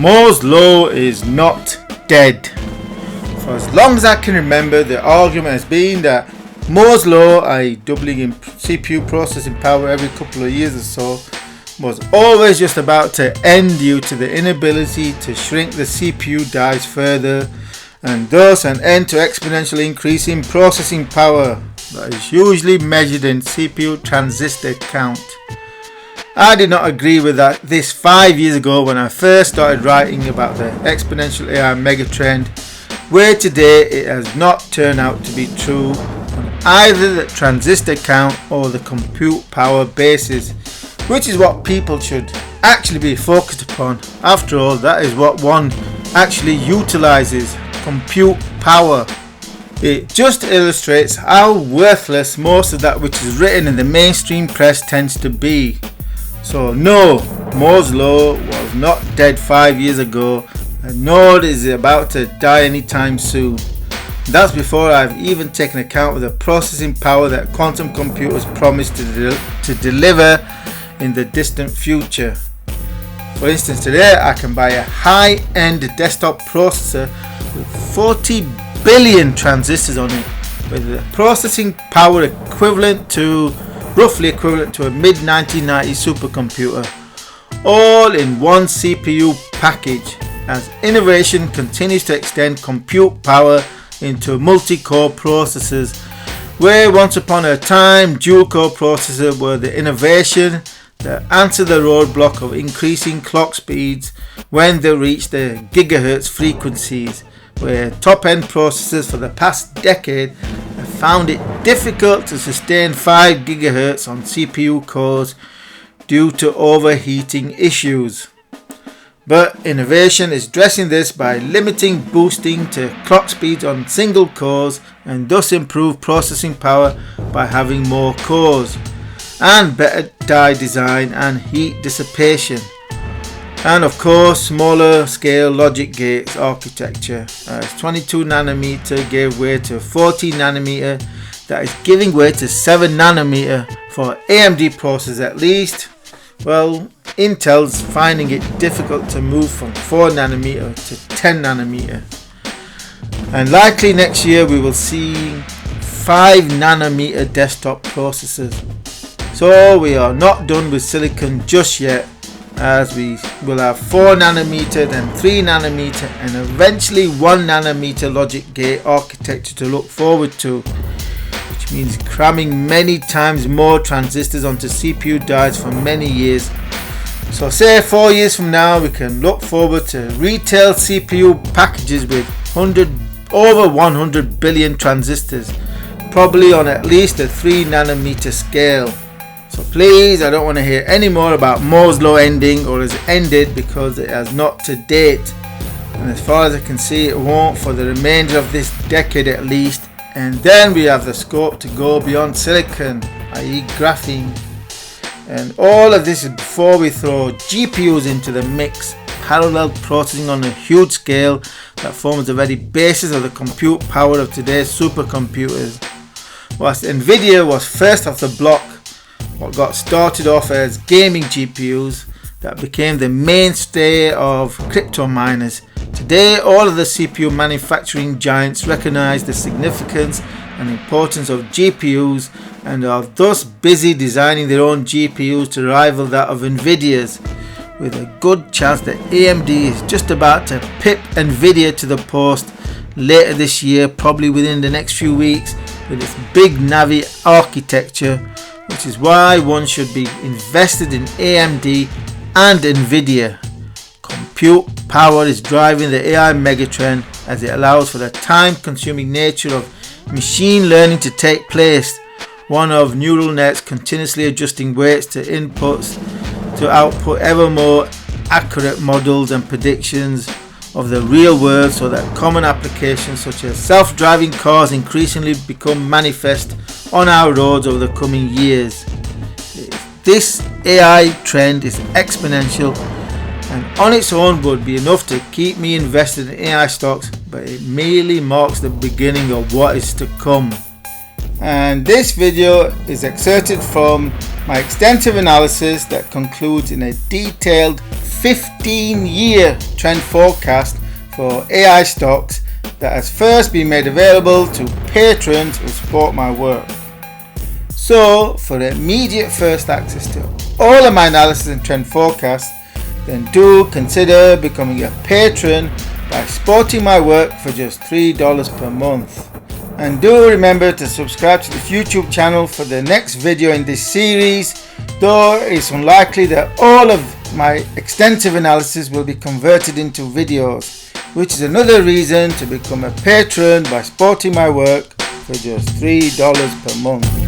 Moore's law is not dead. For as long as I can remember, the argument has been that Moore's law, i.e. doubling in CPU processing power every couple of years or so, was always just about to end due to the inability to shrink the CPU dies further, and thus an end to exponential increase in processing power that is usually measured in CPU transistor count. I did not agree with this 5 years ago when I first started writing about the exponential AI megatrend, where today it has not turned out to be true on either the transistor count or the compute power basis, which is what people should actually be focused upon. After all, that is what one actually utilizes, compute power. It just illustrates how worthless most of that which is written in the mainstream press tends to be. So no, Moore's law was not dead 5 years ago, and nor is it about to die anytime soon. That's before I've even taken account of the processing power that quantum computers promise to deliver in the distant future. For instance, today I can buy a high-end desktop processor with 40 billion transistors on it, with the processing power roughly equivalent to a mid-1990s supercomputer, all in one CPU package, as innovation continues to extend compute power into multi-core processors, where once upon a time dual-core processors were the innovation that answered the roadblock of increasing clock speeds when they reached the gigahertz frequencies, where top-end processors for the past decade have found it difficult to sustain 5 GHz on CPU cores due to overheating issues. But innovation is addressing this by limiting boosting to clock speeds on single cores, and thus improve processing power by having more cores, and better die design and heat dissipation. And of course, smaller scale logic gates architecture, as 22 nanometer gave way to 14 nanometer, that is giving way to 7 nanometer for AMD processors at least. Well, Intel's finding it difficult to move from 4 nanometer to 10 nanometer. And likely next year we will see 5 nanometer desktop processors. So we are not done with silicon just yet, as we will have 4 nanometer, then 3 nanometer, and eventually 1 nanometer logic gate architecture to look forward to, which means cramming many times more transistors onto CPU dies for many years. So say 4 years from now we can look forward to retail CPU packages with over 100 billion transistors, probably on at least a 3 nanometer scale. So please, I don't want to hear any more about Moore's law ending or has ended, because it has not to date, and as far as I can see it won't for the remainder of this decade at least. And then we have the scope to go beyond silicon, i.e. graphene. And all of this is before we throw GPUs into the mix, parallel processing on a huge scale that forms the very basis of the compute power of today's supercomputers. Whilst Nvidia was first off the block, what got started off as gaming GPUs that became the mainstay of crypto miners, today all of the CPU manufacturing giants recognize the significance and importance of GPUs, and are thus busy designing their own GPUs to rival that of Nvidia's, with a good chance that AMD is just about to pip Nvidia to the post later this year, probably within the next few weeks, with its big Navi architecture, which is why one should be invested in AMD and Nvidia. Compute power is driving the AI megatrend, as it allows for the time-consuming nature of machine learning to take place, one of neural nets continuously adjusting weights to inputs to output ever more accurate models and predictions of the real world, so that common applications such as self-driving cars increasingly become manifest on our roads over the coming years. This AI trend is exponential, and on its own would be enough to keep me invested in AI stocks, but it merely marks the beginning of what is to come. And this video is excerpted from my extensive analysis that concludes in a detailed 15-year trend forecast for AI stocks that has first been made available to patrons who support my work. So, for immediate first access to all of my analysis and trend forecasts, then do consider becoming a patron by supporting my work for just $3 per month. And do remember to subscribe to this YouTube channel for the next video in this series, though it's unlikely that all of my extensive analysis will be converted into videos, which is another reason to become a patron by supporting my work for just $3 per month.